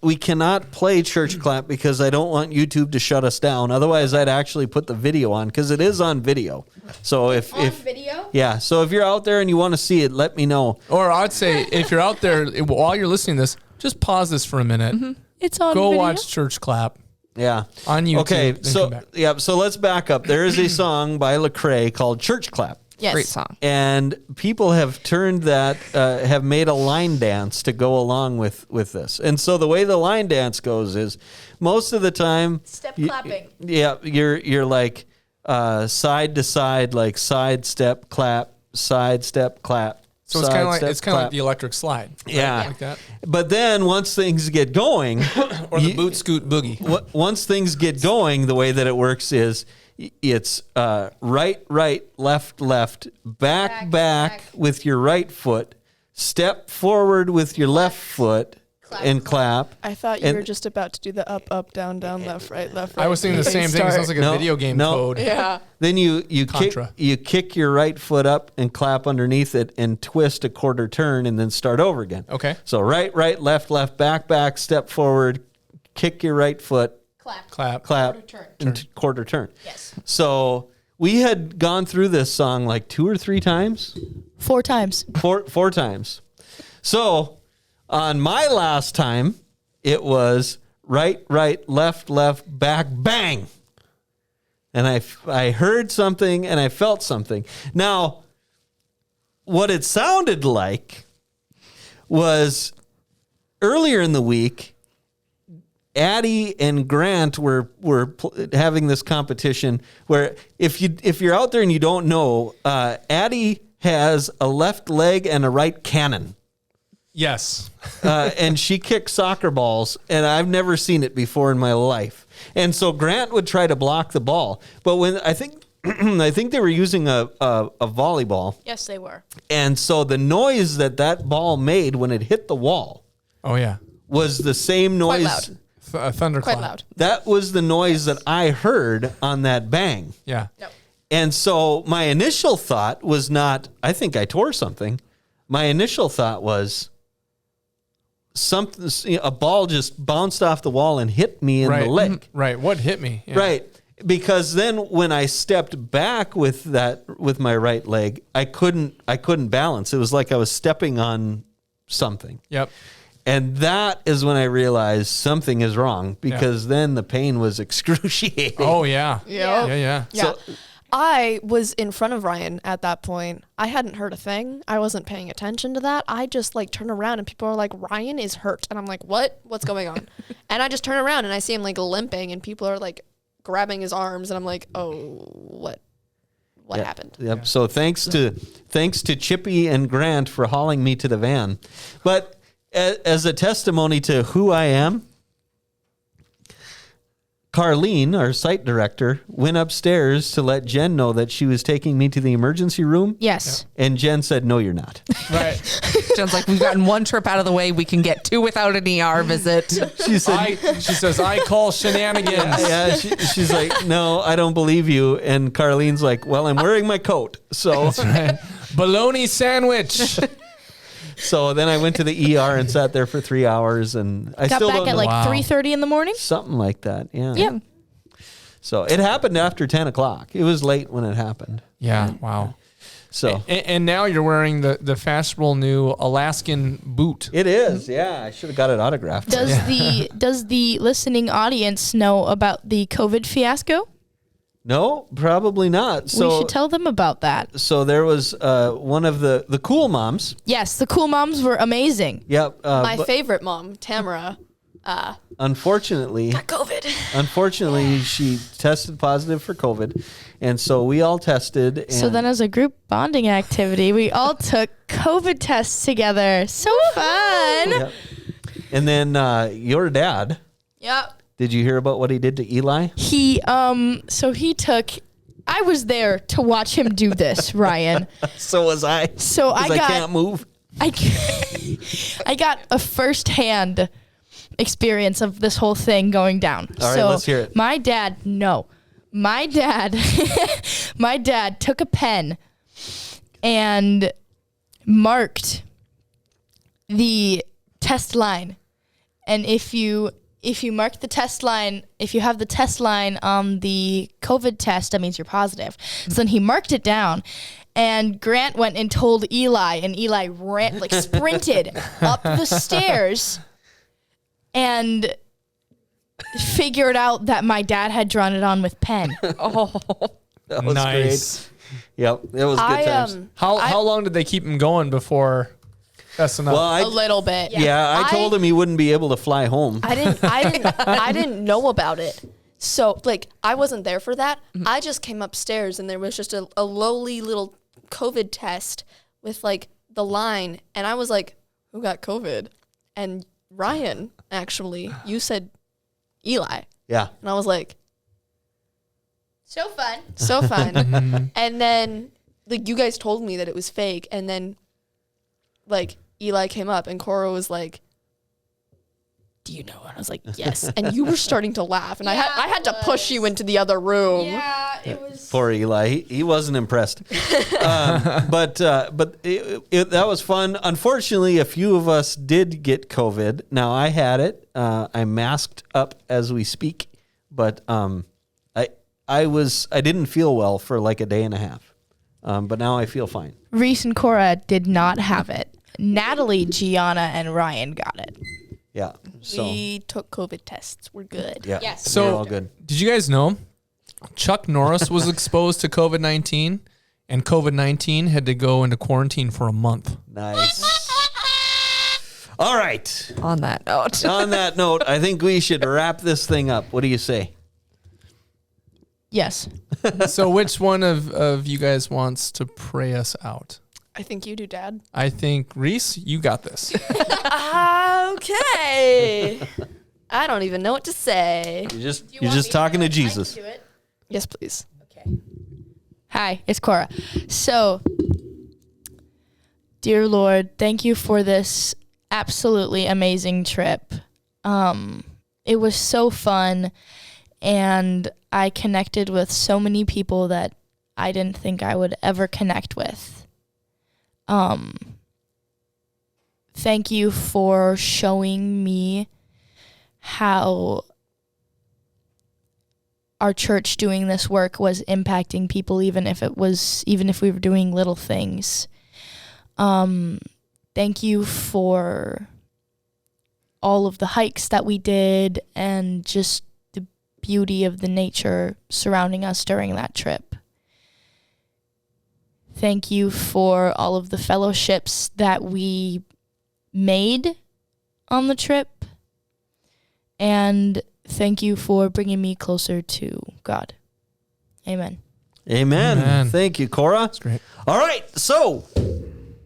we cannot play church clap because I don't want YouTube to shut us down. Otherwise, I'd actually put the video on because it is on video. So if video, yeah, so if you're out there and you want to see it, let me know. Or I'd say if you're out there while you're listening to this, just pause this for a minute. It's on Go video. watch church clap Yeah. on YouTube. Okay. then So come back. yeah. So let's back up. There is a song by Lecrae called "Church Clap." yes, Great song. And people have turned that, have made a line dance to go along with this. And so the way the line dance goes is most of the time, Step clapping. Yeah, you're like side to side, like side step clap, side step clap. So it's kind of like the electric slide. Right? Yeah. Like that. But then once things get going, Or the boot scoot boogie. once things get going, the way that it works is it's right, left, back with your right foot, step forward with your left foot, and clap. I thought you were just about to do the up, down, left, right. I was thinking the same thing. It sounds like a video game code. Yeah. Then you Contra. kick your right foot up and clap underneath it and twist a quarter turn and then start over again. Okay. So right, left, back, step forward, kick your right foot, Clap. and quarter turn. Yes. So we had gone through this song like 2 or 3 times. 4 times. Four times. So on my last time, it was right, left, back, bang. And I heard something and I felt something. Now, what it sounded like was earlier in the week, Addie and Grant were having this competition where if you're out there and you don't know, Addie has a left leg and a right cannon. Yes. And she kicks soccer balls, and I've never seen it before in my life. And so Grant would try to block the ball, but when I think they were using a volleyball, Yes, they were. and so the noise that ball made when it hit the wall Oh, yeah. was the same noise. loud. A thunderclap. Quite loud. That was the noise that I heard on that bang. Yeah. No. And so my initial thought was not, I think I tore something. My initial thought was a ball just bounced off the wall and hit me in the leg. Right. What hit me? Yeah. Right. Because then when I stepped back with my right leg, I couldn't balance. It was like I was stepping on something. Yep. And that is when I realized something is wrong because then the pain was excruciating. Oh, yeah. Yeah. Yeah. Yeah. I was in front of Ryan at that point. I hadn't heard a thing. I wasn't paying attention to that. I just like turn around and people are like, Ryan is hurt. And I'm like, what? What's going on? And I just turn around and I see him like limping and people are like grabbing his arms. And I'm like, oh, what happened? Yep. Yeah. So thanks to Chippy and Grant for hauling me to the van. But as a testimony to who I am, Carlene, our site director, went upstairs to let Jen know that she was taking me to the emergency room. Yes. And Jen said, no, you're not. Right. Jen's like, we've gotten 1 trip out of the way. We can get 2 without an ER visit. She said, She says, I call shenanigans. yeah, she's like, no, I don't believe you. And Carlene's like, well, I'm wearing my coat. So, Bologna sandwich. so then I went to the ER and sat there for 3 hours, and I Got still back don't at know. like Wow. 3:30 in the morning. Something like that. Yeah. Yep. So it happened after 10 o'clock. It was late when it happened. Yeah. Wow. So And now you're wearing the fashionable new Alaskan boot. it is. Yeah. I should have got it autographed. Does the listening audience know about the COVID fiasco? No, probably not. So we should tell them about that. So there was one of the cool moms. Yes, the cool moms were amazing. Yep. My favorite mom, Tamara, unfortunately, got COVID. Unfortunately, she tested positive for COVID, and so we all tested. And So then as a group bonding activity, we all took COVID tests together. So fun. Yep. And then your dad. Yep. Did you hear about what he did to Eli? I was there to watch him do this, Ryan. So was I. So I can't move. I got a firsthand experience of this whole thing going down. All right, let's hear it. My dad took a pen and marked the test line. And if you mark the test line, if you have the test line on the COVID test, that means you're positive. So then he marked it down, and Grant went and told Eli, and Eli ran, sprinted up the stairs and figured out that my dad had drawn it on with pen. Oh, that was Nice. great. Yep, it was good times. How long did they keep him going before testing up? Well, A little bit. yeah, I told him he wouldn't be able to fly home. I didn't know about it. So I wasn't there for that. I just came upstairs and there was just a lowly little COVID test with the line, and I was like, who got COVID? And Ryan, actually, you said Eli. Yeah. And I was like, So fun. so fun. And then you guys told me that it was fake, and then Eli came up and Cora was like, do you know? And I was like, yes. And you were starting to laugh, and I had to push you into the other room. Yeah, it was. Poor Eli. He wasn't impressed. But that was fun. Unfortunately, a few of us did get COVID. Now, I had it. I'm masked up as we speak, but I didn't feel well for a day and a half. But now I feel fine. Reese and Cora did not have it. Natalie, Gianna, and Ryan got it. Yeah. So We took COVID tests. We're good. yeah. Yes. We're So all good. did you guys know Chuck Norris was exposed to COVID-19, and COVID-19 had to go into quarantine for a month? Nice. All right. On that note. On that note, I think we should wrap this thing up. What do you say? Yes. So which one of you guys wants to pray us out? I think you do, Dad. I think, Reese, you got this. Okay. I don't even know what to say. You're just talking to Jesus. Yes, please. Okay. Hi, it's Cora. So, dear Lord, thank you for this absolutely amazing trip. It was so fun, and I connected with so many people that I didn't think I would ever connect with. Thank you for showing me how our church doing this work was impacting people, even if we were doing little things. Thank you for all of the hikes that we did and just the beauty of the nature surrounding us during that trip. Thank you for all of the fellowships that we made on the trip. And thank you for bringing me closer to God. Amen. Amen. Thank you, Cora. That's great. All right. So,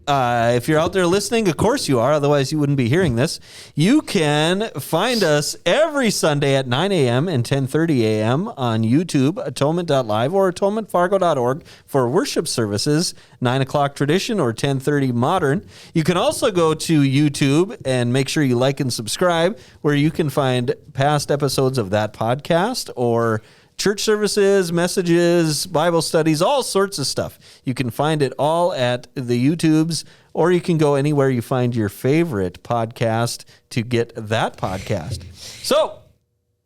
if you're out there listening, of course you are. Otherwise, you wouldn't be hearing this. You can find us every Sunday at 9 a.m. and 10:30 a.m. on YouTube, atonement.live, or atonementfargo.org for worship services, 9 o'clock tradition or 10:30 modern. You can also go to YouTube and make sure you like and subscribe, where you can find past episodes of that podcast or church services, messages, Bible studies, all sorts of stuff. You can find it all at the YouTubes, or you can go anywhere you find your favorite podcast to get that podcast. So,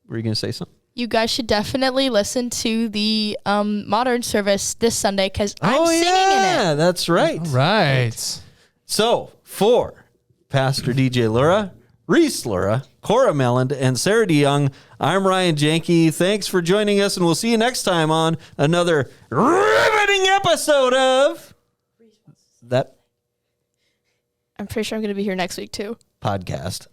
were you going to say something? You guys should definitely listen to the modern service this Sunday because I'm singing in it. That's right. All right. So, for Pastor DJ Lura, Reese Lura, Cora Melland, and Sarah DeYoung, I'm Ryan Janke. Thanks for joining us, and we'll see you next time on another riveting episode of that I'm pretty sure I'm going to be here next week, too. podcast.